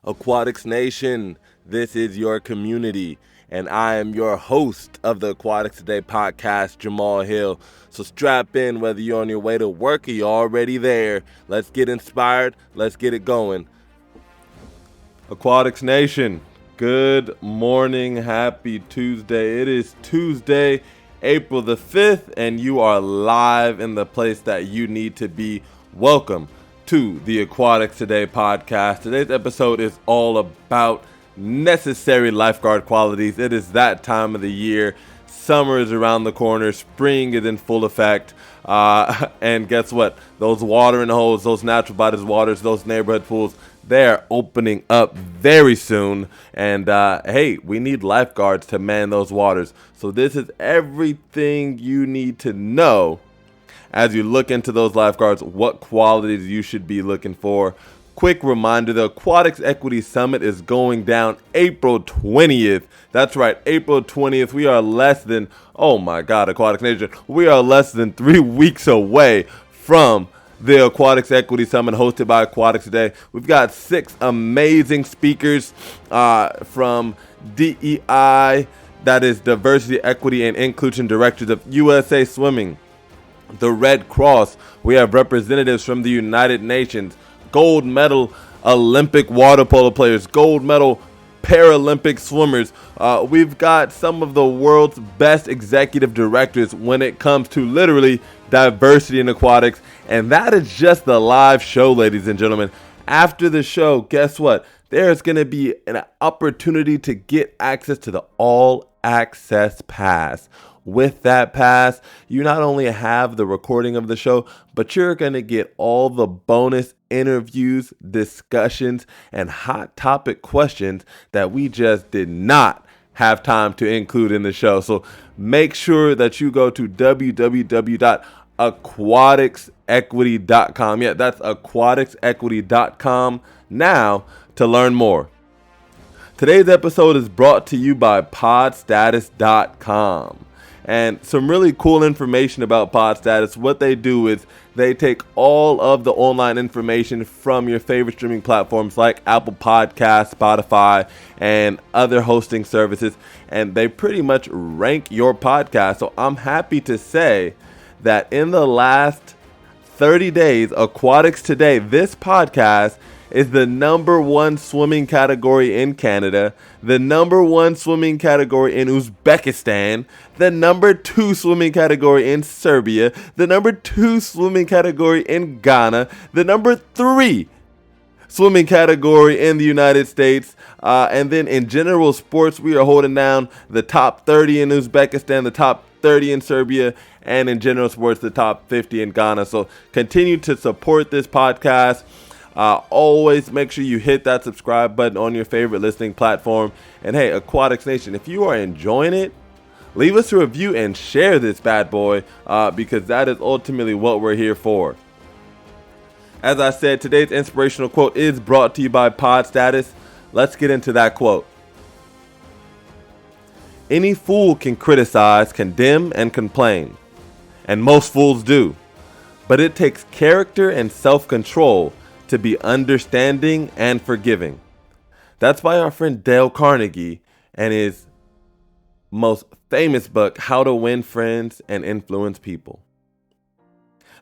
Aquatics Nation, this is your community, and I am your host of the Aquatics Today Podcast, Jamal Hill. So strap in, whether you're on your way to work or you're already there. Let's get inspired. Let's get it going. Aquatics Nation, good morning. Happy Tuesday. It is Tuesday, April the 5th, and you are live in the place that you need to be. Welcome to the Aquatics Today Podcast. Today's episode is all about necessary lifeguard qualities. It is that time of the year. Summer is around the corner. Spring is in full effect. And guess what? Those watering holes, those natural bodies waters, those neighborhood pools, they're opening up very soon. And hey, we need lifeguards to man those waters. So this is everything you need to know as you look into those lifeguards, what qualities you should be looking for. Quick reminder, the Aquatics Equity Summit is going down April 20th. That's right, April 20th. We are less than, oh my God, Aquatics Nation, we are less than 3 weeks away from the Aquatics Equity Summit hosted by Aquatics Today. We've got 6 amazing speakers from DEI, that is Diversity, Equity, and Inclusion Directors of USA Swimming, the Red Cross. We have representatives from the United Nations, gold medal Olympic water polo players, gold medal Paralympic swimmers. We've got some of the world's best executive directors when it comes to literally diversity in aquatics. And that is just the live show, ladies and gentlemen. After the show, guess what? There's going to be an opportunity to get access to the All Access Pass. With that pass, you not only have the recording of the show, but you're going to get all the bonus interviews, discussions, and hot topic questions that we just did not have time to include in the show. So make sure that you go to www.aquaticsequity.com. Yeah, that's aquaticsequity.com now to learn more. Today's episode is brought to you by podstatus.com. And some really cool information about PodStatus. What they do is they take all of the online information from your favorite streaming platforms like Apple Podcasts, Spotify, and other hosting services, and they pretty much rank your podcast. So I'm happy to say that in the last 30 days, Aquatics Today, this podcast is the #1 swimming category in Canada, the #1 swimming category in Uzbekistan, the #2 swimming category in Serbia, the #2 swimming category in Ghana, the #3 swimming category in the United States. And then in general sports, we are holding down the top 30 in Uzbekistan, the top 30 in Serbia, and in general sports, the top 50 in Ghana. So continue to support this podcast. Always make sure you hit that subscribe button on your favorite listening platform. And hey, Aquatics Nation, if you are enjoying it, leave us a review and share this bad boy because that is ultimately what we're here for. As I said, today's inspirational quote is brought to you by PodStatus. Let's get into that quote. Any fool can criticize, condemn, and complain, and most fools do. But it takes character and self-control to be understanding and forgiving. That's by our friend Dale Carnegie and his most famous book, How to Win Friends and Influence People.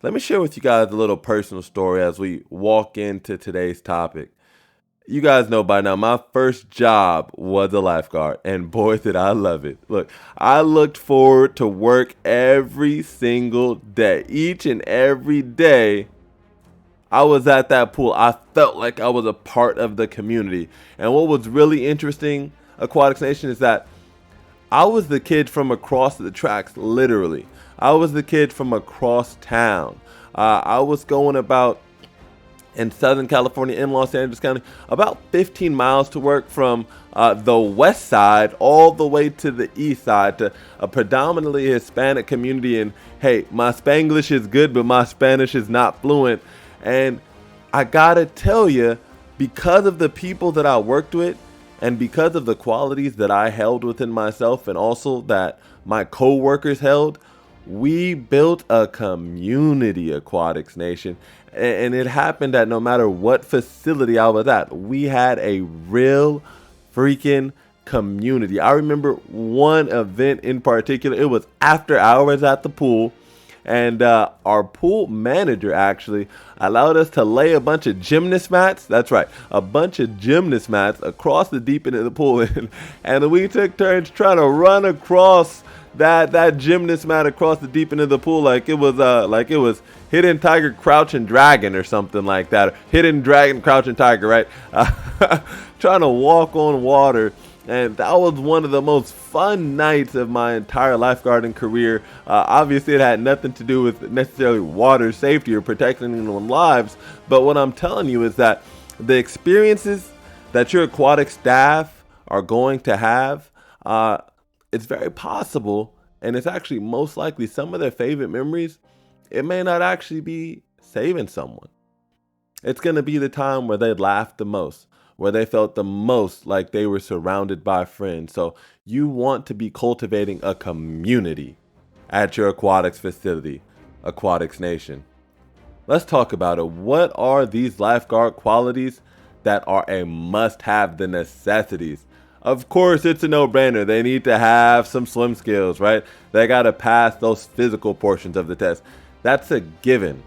Let me share with you guys a little personal story as we walk into today's topic. You guys know by now, my first job was a lifeguard, and boy, did I love it. Look, I looked forward to work every single day. Each and every day I was at that pool, I felt like I was a part of the community. And what was really interesting, Aquatics Nation, is that I was the kid from across the tracks, literally. I was the kid from across town. I was going about in Southern California, in Los Angeles County, about 15 miles to work from the west side all the way to the east side to a predominantly Hispanic community. And hey, my Spanglish is good, but my Spanish is not fluent. And I gotta tell you, because of the people that I worked with and because of the qualities that I held within myself and also that my co-workers held, We built a community, Aquatics Nation, and it happened that no matter what facility I was at, we had a real freaking community. I remember one event in particular. It was after hours at the pool, and our pool manager actually allowed us to lay a bunch of gymnast mats. That's right, a bunch of gymnast mats across the deep end of the pool, and we took turns trying to run across that gymnast mat across the deep end of the pool like it was hidden tiger, crouching dragon or something like that. Or hidden dragon, crouching tiger, right? Trying to walk on water. And that was one of the most fun nights of my entire lifeguarding career. Obviously, it had nothing to do with necessarily water safety or protecting anyone's lives. But what I'm telling you is that the experiences that your aquatic staff are going to have, it's very possible, and it's actually most likely some of their favorite memories, it may not actually be saving someone. It's going to be the time where they laughed the most, where they felt the most like they were surrounded by friends. So you want to be cultivating a community at your aquatics facility, Aquatics Nation. Let's talk about it. What are these lifeguard qualities that are a must-have, the necessities? Of course, it's a no-brainer. They need to have some swim skills, right? They got to pass those physical portions of the test. That's a given.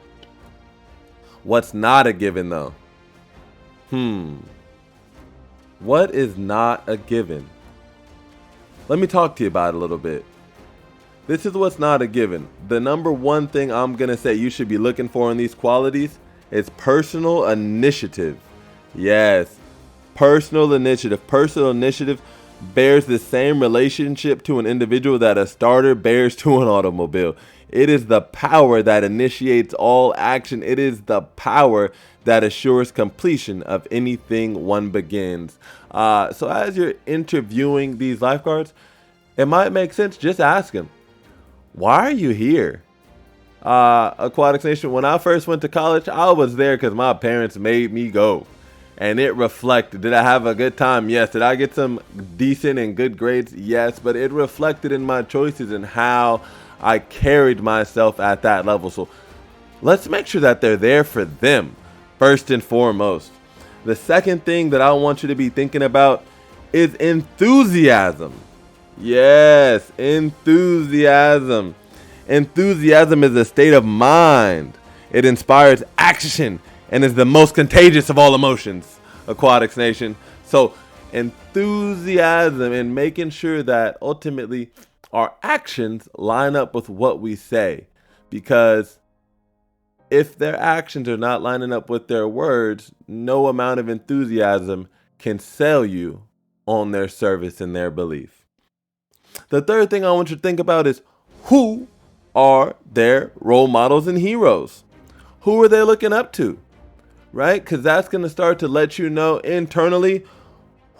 What's not a given, though? What is not a given? Let me talk to you about it a little bit. This is what's not a given. The number one thing I'm going to say you should be looking for in these qualities is personal initiative. Yes, personal initiative. Personal initiative bears the same relationship to an individual that a starter bears to an automobile. It is the power that initiates all action. It is the power that assures completion of anything one begins. So as you're interviewing these lifeguards, it might make sense. Just ask them, why are you here? Aquatics Nation, when I first went to college, I was there because my parents made me go. And it reflected. Did I have a good time? Yes. Did I get some decent and good grades? Yes. But it reflected in my choices and how I carried myself at that level. So let's make sure that they're there for them, first and foremost. The second thing that I want you to be thinking about is enthusiasm. Yes, enthusiasm. Enthusiasm is a state of mind. It inspires action and is the most contagious of all emotions, Aquatics Nation. So enthusiasm and making sure that ultimately our actions line up with what we say. Because if their actions are not lining up with their words, no amount of enthusiasm can sell you on their service and their belief. The third thing I want you to think about is, who are their role models and heroes? Who are they looking up to? Right? Because that's going to start to let you know internally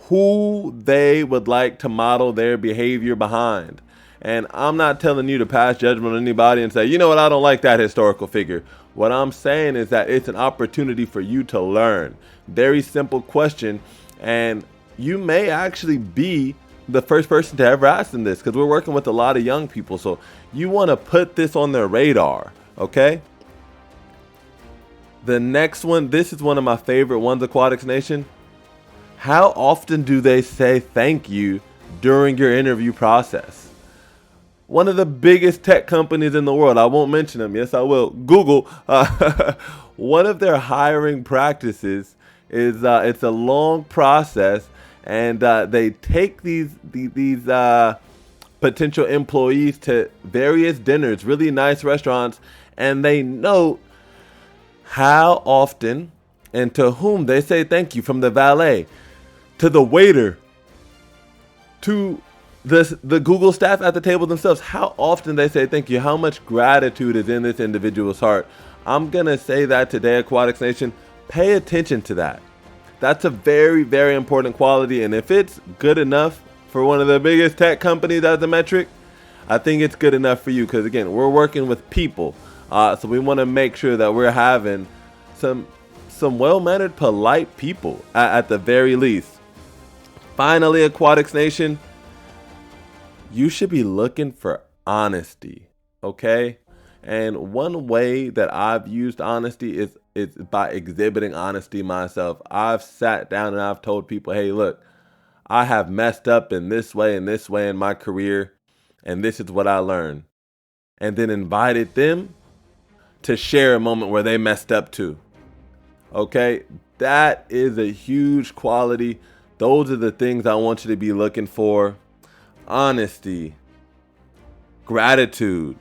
who they would like to model their behavior behind. And I'm not telling you to pass judgment on anybody and say, you know what, I don't like that historical figure. What I'm saying is that it's an opportunity for you to learn. Very simple question. And you may actually be the first person to ever ask them this, because we're working with a lot of young people. So you want to put this on their radar. Okay. The next one, this is one of my favorite ones, Aquatics Nation. How often do they say thank you during your interview process? One of the biggest tech companies in the world, I won't mention them, yes I will, Google, one of their hiring practices is it's a long process, and they take these potential employees to various dinners, really nice restaurants, and they note how often and to whom they say thank you, from the valet to the waiter to the Google staff at the table themselves. How often they say thank you, how much gratitude is in this individual's heart. I'm going to say that today, Aquatics Nation. Pay attention to that. That's a very, very important quality. And if it's good enough for one of the biggest tech companies as a metric, I think it's good enough for you, because, again, we're working with people. So we want to make sure that we're having some well-mannered, polite people at the very least. Finally, Aquatics Nation, you should be looking for honesty. Okay? And one way that I've used honesty is by exhibiting honesty myself. I've sat down and I've told people, hey, look, I have messed up in this way and this way in my career, and this is what I learned. And then invited them to share a moment where they messed up too. Okay? That is a huge quality. Those are the things I want you to be looking for. Honesty, gratitude,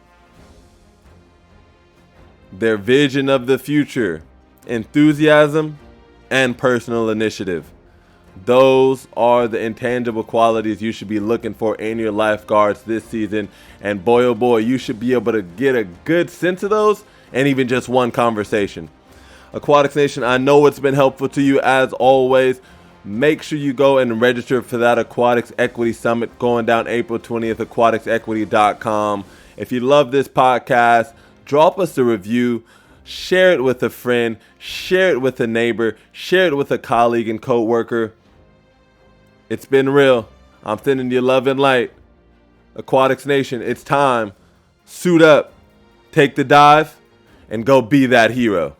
their vision of the future, enthusiasm, and personal initiative. Those are the intangible qualities you should be looking for in your lifeguards this season. And boy, oh boy, you should be able to get a good sense of those in even just one conversation. Aquatics Nation, I know it's been helpful to you as always. Make sure you go and register for that Aquatics Equity Summit going down April 20th, aquaticsequity.com. If you love this podcast, drop us a review, share it with a friend, share it with a neighbor, share it with a colleague and coworker. It's been real. I'm sending you love and light. Aquatics Nation, it's time. Suit up, take the dive, and go be that hero.